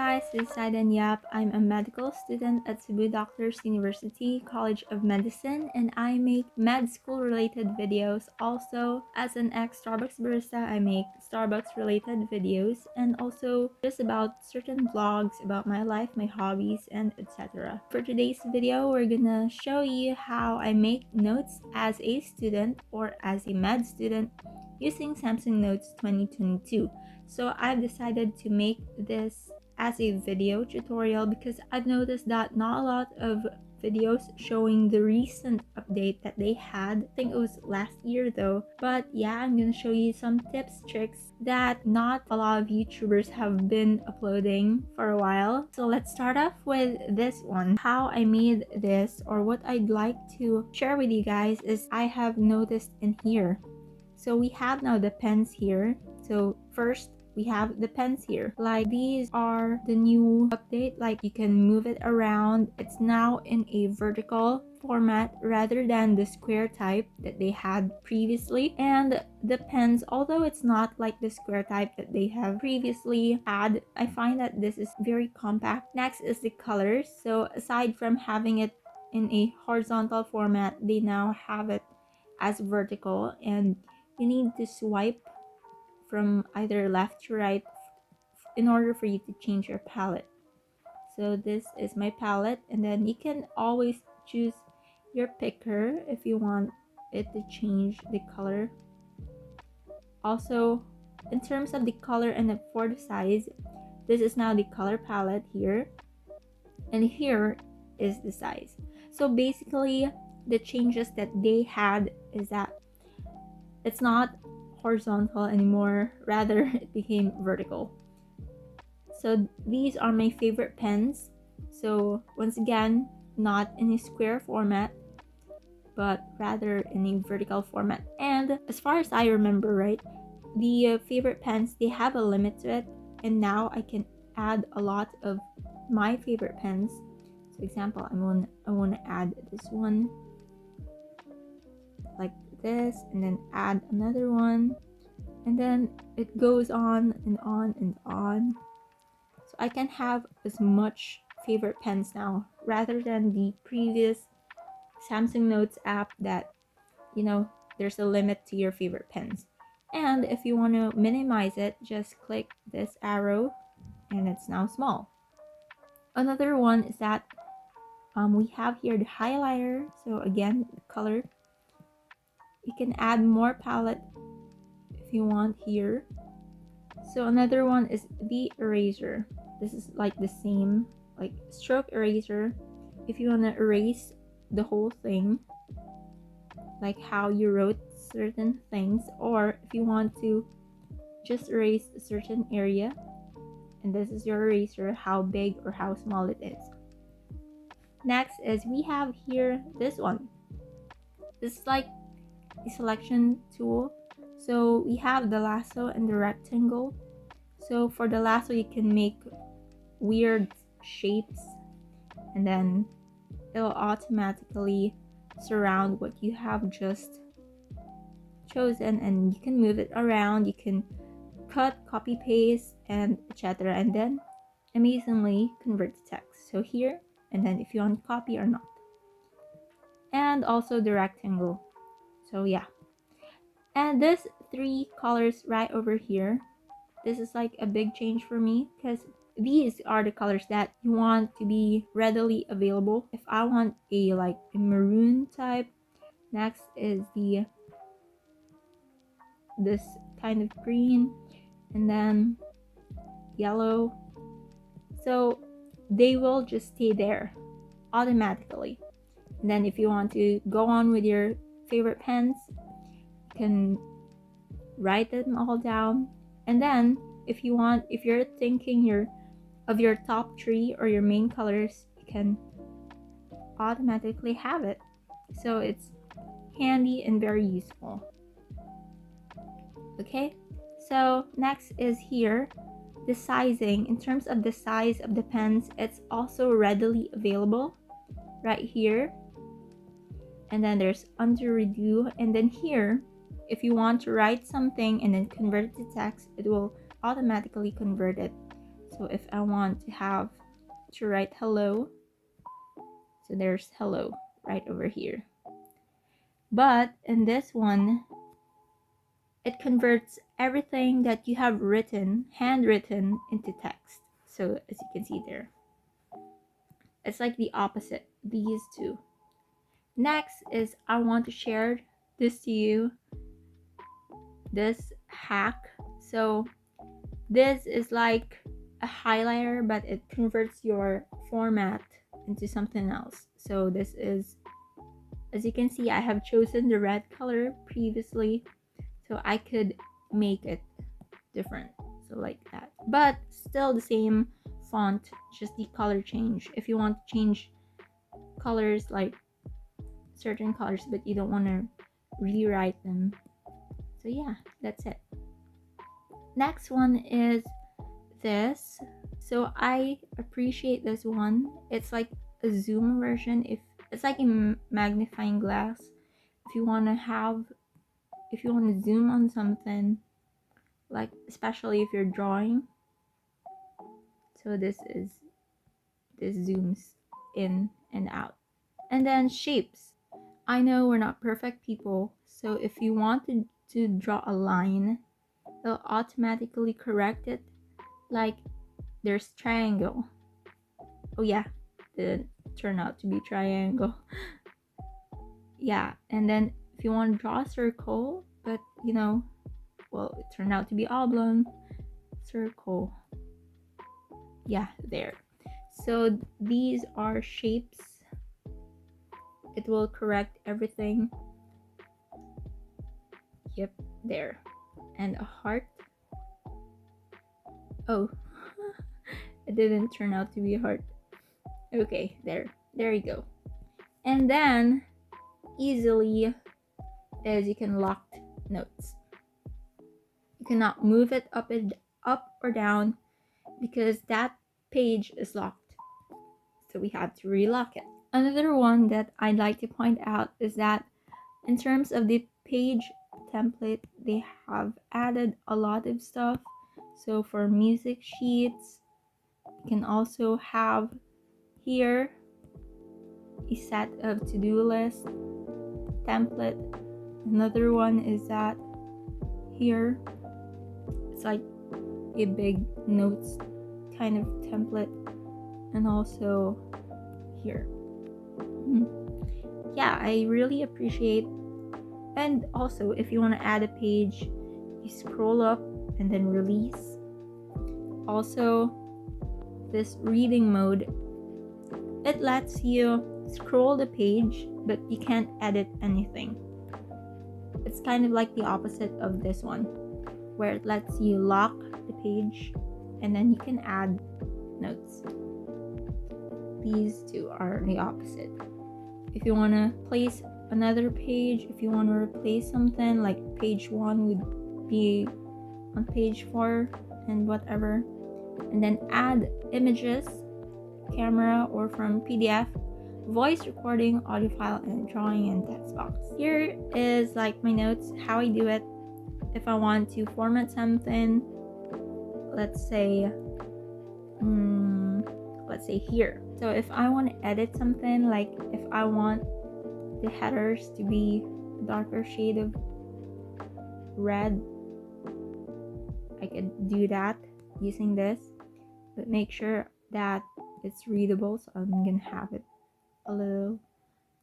guys, this is Cyden Yap. I'm a medical student at Cebu Doctors University, College of Medicine, and I make med school related videos. Also, as an ex-Starbucks barista, I make Starbucks related videos and also just about certain vlogs about my life, my hobbies, and etc. For today's video, we're gonna show you how I make notes as a student or as a med student using Samsung Notes 2022. So I've decided to make this as a video tutorial because I've noticed that not a lot of videos showing the recent update that they had. I think it was last year though. But yeah, I'm gonna show you some tips, tricks that not a lot of YouTubers have been uploading for a while. So let's start off with this one. How I made this, or what I'd like to share with you guys, is I have noticed in here. So we have now the pens here. So first we have the pens here. Like these are the new update, like you can move it around. It's now in a vertical format rather than the square type that they had previously. And the pens, although it's not like the square type that they have previously had, I find that this is very compact. Next is the colors. So aside from having it in a horizontal format, they now have it as vertical, and you need to swipe from either left to right in order for you to change your palette. So this is my palette, and then you can always choose your picker if you want it to change the color. Also, in terms of the color and for the size, this is now the color palette here, and here is the size. So basically the changes that they had is that it's not horizontal anymore, rather it became vertical. So these are my favorite pens. So once again, not in a square format, but rather in a vertical format. And as far as I remember, right, the favorite pens, they have a limit to it, and now I can add a lot of my favorite pens. So example, I want to add this one like this, and then add another one, and then it goes on and on and on. So I can have as much favorite pens now rather than the previous Samsung Notes app that, you know, there's a limit to your favorite pens. And if you want to minimize it, just click this arrow and it's now small. Another one is that we have here the highlighter. So again, the color. You can add more palette if you want here. So another one is the eraser. This is like the same, like stroke eraser. If you want to erase the whole thing, like how you wrote certain things, or if you want to just erase a certain area, and this is your eraser, how big or how small it is. Next is we have here this one. This is like a selection tool. So we have the lasso and the rectangle. So for the lasso, you can make weird shapes, and then it'll automatically surround what you have just chosen, and you can move it around. You can cut, copy, paste, and etc. And then amazingly convert to text. So here, and then if you want to copy or not. And also the rectangle. So yeah. And this three colors right over here, this is like a big change for me because these are the colors that you want to be readily available. If I want a like a maroon type, next is this kind of green, and then yellow. So they will just stay there automatically. And then if you want to go on with your favorite pens, you can write them all down. And then if you're thinking of your top three or your main colors, you can automatically have it. So it's handy and very useful. Okay, so next is here the sizing. In terms of the size of the pens, it's also readily available right here. And then there's undo, redo, and then here if you want to write something and then convert it to text, it will automatically convert it. So if I want to write hello, so there's hello right over here. But in this one, it converts everything that you have written, handwritten, into text. So as you can see there, it's like the opposite, these two. Next is I want to share this to you, this hack. So this is like a highlighter, but it converts your format into something else. So this is, as you can see, I have chosen the red color previously, so I could make it different, so like that, but still the same font, just the color change. If you want to change colors, like certain colors, but you don't want to rewrite them, so yeah, that's it. Next one is this. So I appreciate this one. It's like a zoom version. If it's like a magnifying glass, if you want to zoom on something, like especially if you're drawing, so this zooms in and out. And then shapes. I know we're not perfect people, so if you wanted to draw a line, it'll automatically correct it. Like there's triangle. Oh yeah, didn't turn out to be triangle. Yeah, and then if you want to draw a circle, but well, it turned out to be oblong, circle. Yeah, there. So these are shapes. It will correct everything. Yep, there. And a heart. Oh, it didn't turn out to be a heart. Okay, there you go. And then easily is you can lock notes. You cannot move it up or down because that page is locked. So we have to relock it. Another one that I'd like to point out is that in terms of the page template, they have added a lot of stuff. So for music sheets, you can also have here a set of to-do list template. Another one is that here it's like a big notes kind of template, and also here. Yeah, I really appreciate. And also if you want to add a page, you scroll up and then release. Also this reading mode, it lets you scroll the page but you can't edit anything. It's kind of like the opposite of this one, where it lets you lock the page and then you can add notes. These two are the opposite. If you want to place another page, if you want to replace something, like page 1 would be on page 4 and whatever, and then add images, camera, or from PDF, voice recording, audio file, and drawing and text box. Here is like my notes, how I do it. If I want to format something, let's say here. So if I want to edit something, like if I want the headers to be a darker shade of red, I could do that using this, but make sure that it's readable, so I'm gonna have it a little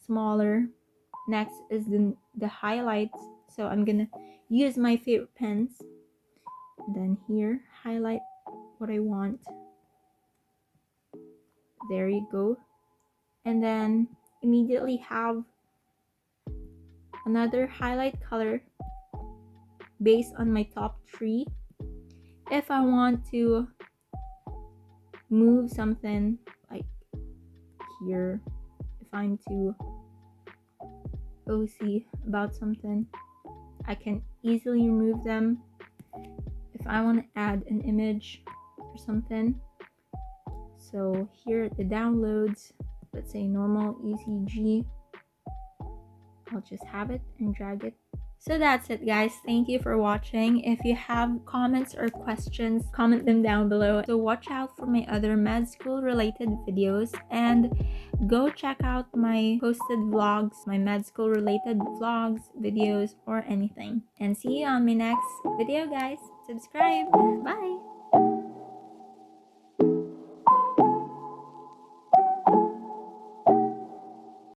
smaller. Next is the highlights, so I'm gonna use my favorite pens, and then here highlight what I want. There you go. And then immediately have another highlight color based on my top 3. If I want to move something, like here, if I'm too OC about something, I can easily remove them. If I want to add an image or something, so here the downloads, let's say normal ECG, I'll just have it and drag it So that's it, guys. Thank you for watching. If you have comments or questions, comment them down below. So watch out for my other med school related videos, and go check out my posted vlogs, my med school related vlogs, videos, or anything. And see you on my next video, guys. Subscribe. Bye.